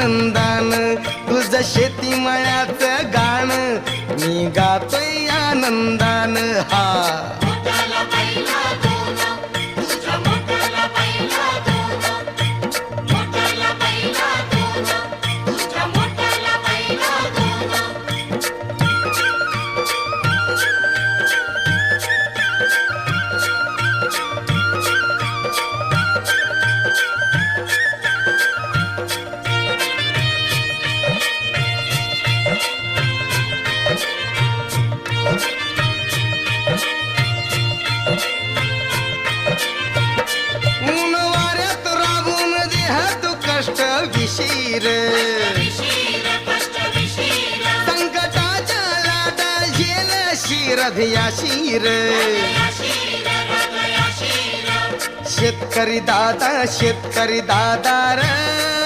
आनंदान तुझं शेती मळ्याचं गाण मी गातोय आनंदान हा ऊन वाऱ्यात राबून देहात कष्ट विशीर संकटाच्या लाटा झेल शिरधया शिर शेतकरी दादा रे